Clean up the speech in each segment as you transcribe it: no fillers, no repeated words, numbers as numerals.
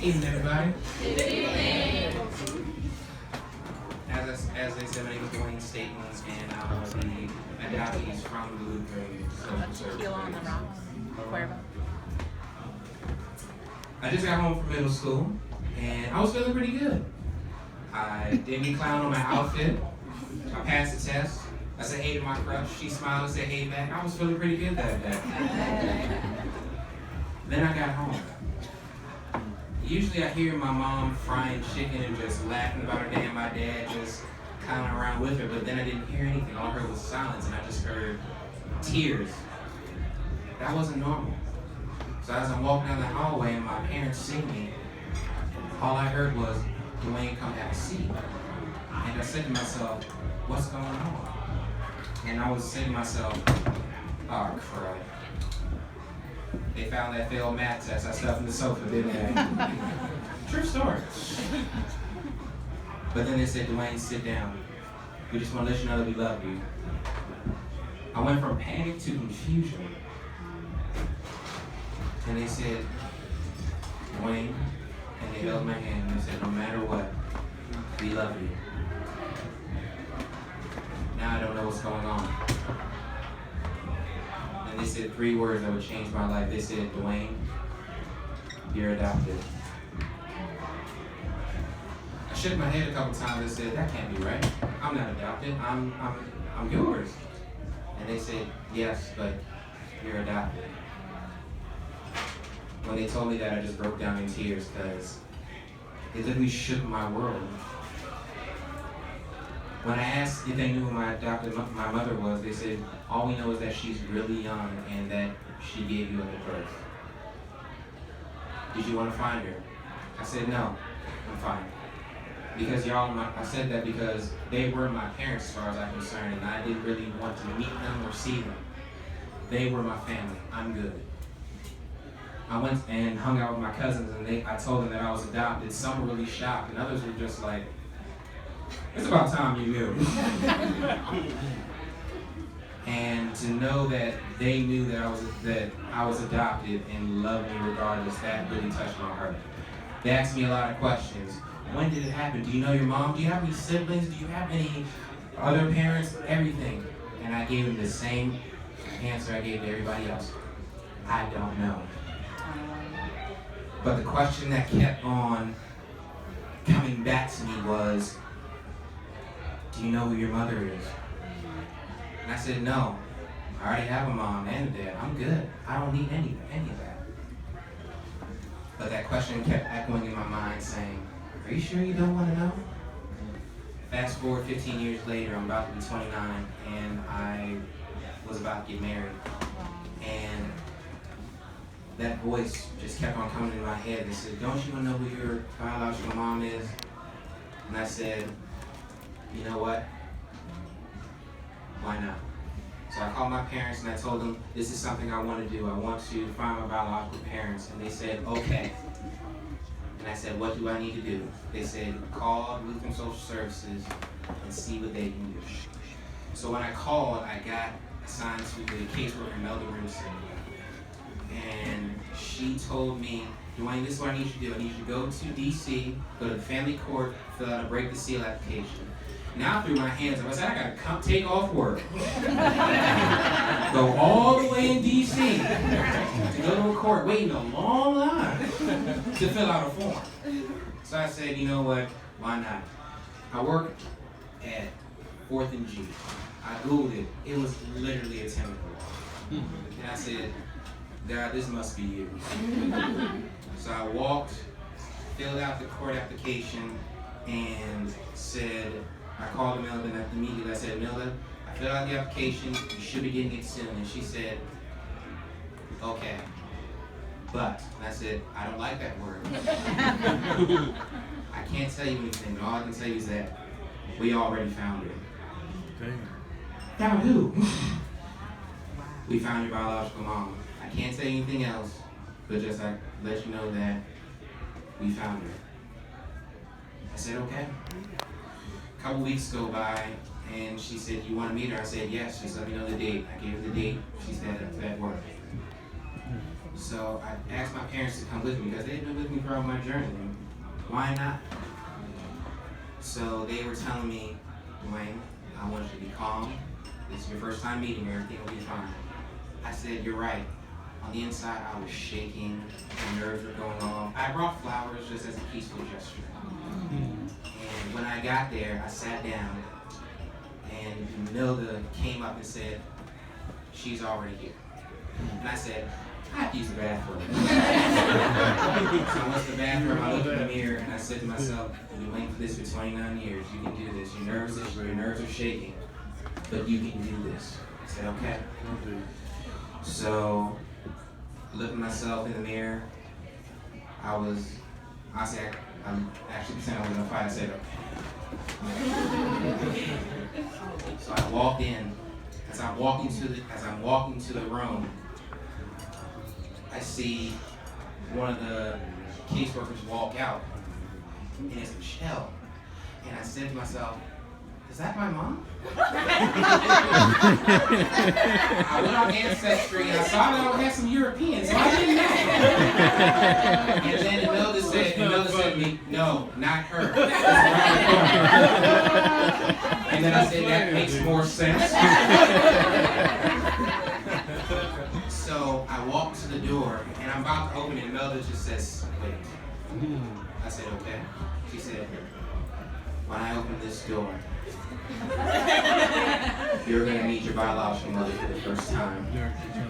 Evening, everybody. Good evening. As they said, my name is Dwayne Statements, and I'm the adoptees from the Lutheran Social Service. Tequila on the rocks. Cuervo. I just got home from middle school, and I was feeling pretty good. I didn't get clown on my outfit. I passed the test. I said hey to my crush. She smiled and said hey back. I was feeling pretty good that day. Then I got home. Usually I hear my mom frying chicken and just laughing about her day, and my dad just kind of around with her, but then I didn't hear anything. All I heard was silence, and I just heard tears. That wasn't normal. So as I'm walking down the hallway and my parents see me, all I heard was, Dwayne, come have a seat. And I said to myself, what's going on? And I was saying to myself, oh crap. They found that failed math test. I slept on the sofa, didn't they? True story. But then they said, Dwayne, sit down. We just want to let you know that we love you. I went from panic to confusion. And they said, Dwayne, and they held my hand and they said, no matter what, we love you. Now I don't know what's going on. And they said 3 words that would change my life. They said, Dwayne, you're adopted. I shook my head a couple times and said, that can't be right. I'm not adopted. I'm yours. And they said, yes, but you're adopted. When they told me that, I just broke down in tears because it literally shook my world. When I asked if they knew who my mother was, they said, all we know is that she's really young and that she gave you at birth. Did you want to find her? I said, no, I'm fine. Because I said that because they were my parents as far as I'm concerned, and I didn't really want to meet them or see them. They were my family. I'm good. I went and hung out with my cousins, and I told them that I was adopted. Some were really shocked, and others were just like, it's about time you knew. And to know that they knew that I was adopted and loved me regardless, that really touched my heart. They asked me a lot of questions. When did it happen? Do you know your mom? Do you have any siblings? Do you have any other parents? Everything. And I gave them the same answer I gave to everybody else. I don't know. But the question that kept on coming back to me was, do you know who your mother is? And I said, no. I already have a mom and a dad. I'm good. I don't need any of that. But that question kept echoing in my mind saying, are you sure you don't want to know? Fast forward 15 years later, I'm about to be 29, and I was about to get married. And that voice just kept on coming in my head and said, don't you want to know who your biological mom is? And I said, you know what? Why not? So I called my parents and I told them, this is something I want to do. I want to find my biological parents. And they said, okay. And I said, what do I need to do? They said, call Lutheran Social Services and see what they can do. So when I called, I got assigned to the caseworker, Melda Rimson. And she told me, Dwayne, this is what I need you to do. I need you to go to D.C., go to the family court, fill out a break the seal application. Now I threw my hands up. I said, I gotta take off work. Go all the way in D.C. to go to a court, waiting a long line to fill out a form. So I said, you know what, why not? I work at 4th and G. I Googled it. It was literally a chemical. And I said, God, this must be you. So I walked, filled out the court application, and said, I called Milda and immediately I said, Milda, I filled out the application, you should be getting it soon. And she said, okay. But, and I said, I don't like that word. I can't tell you anything. All I can tell you is that we already found her. Found who? We found your biological mom. I can't say anything else, but just like let you know that we found her. I said, okay. A couple weeks go by, and she said, you want to meet her? I said, yes. Just let me know the date. I gave her the date. She said, at work. So I asked my parents to come with me because they've been with me throughout my journey. Why not? So they were telling me, Dwayne, I want you to be calm. This is your first time meeting me. Everything will be fine. I said, you're right. On the inside, I was shaking. My nerves were going off. I brought flowers just as a peaceful gesture. And when I got there, I sat down, and Milda came up and said, she's already here. And I said, I have to use the bathroom. So I went to the bathroom, I looked in the mirror, and I said to myself, you've been waiting for this for 29 years. You can do this. Your nerves are shaking, but you can do this. I said, okay. So I looked at myself in the mirror. I'm actually pretending I was gonna fight. I said, okay. So I walked in. As I'm walking to the room, I see one of the caseworkers walk out, and it's Michelle. And I said to myself, is that my mom? I went on Ancestry and I saw that I had some Europeans, so I didn't know. And then Imelda said to me, no, not her. It's around the corner. And then I said, that makes more sense. So I walked to the door and I'm about to open it, and Imelda just says, wait. I said, okay. She said, when I open this door, you're going to meet your biological mother for the first time.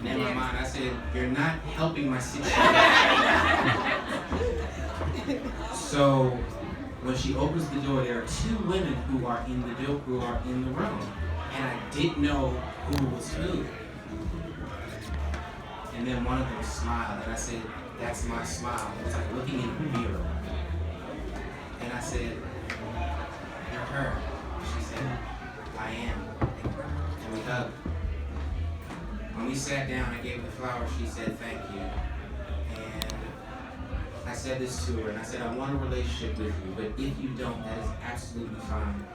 And in my mind, I said, you're not helping my situation. So when she opens the door, there are two women who are in the room. And I didn't know who was who. And then one of them smiled, and I said, that's my smile. It was like looking in a mirror. And I said, you're her. She said, I am. And we hugged. When we sat down, I gave her the flowers. She said, thank you. And I said this to her, and I said, I want a relationship with you, but if you don't, that is absolutely fine.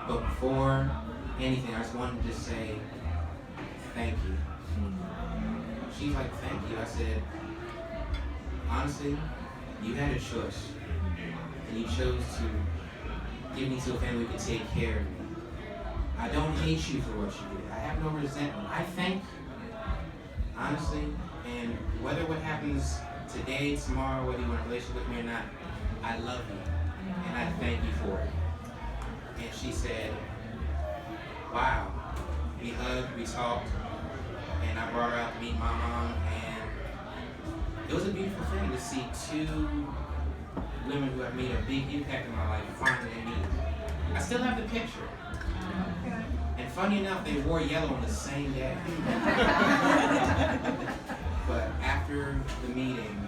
But before anything, I just wanted to say, thank you. She's like, thank you. I said, honestly, you had a choice. And you chose to give me to a family who could take care of me. I don't hate you for what you did. I have no resentment. I thank you, honestly. And whether what happens today, tomorrow, whether you want a relationship with me or not, I love you. And I thank you for it. And she said, wow. We hugged, we talked, and I brought her out to meet my mom. And it was a beautiful thing to see two women who have made a big impact in my life finally meet. I still have the picture. And funny enough, they wore yellow on the same day. But after the meeting,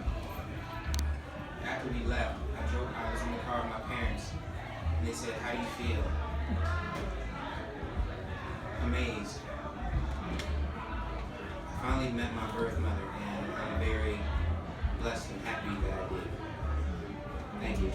after we left, I was in the car with my parents, and they said, how do you feel? Amazed. I finally met my birth mother, and I'm very blessed and happy that I did. Thank you.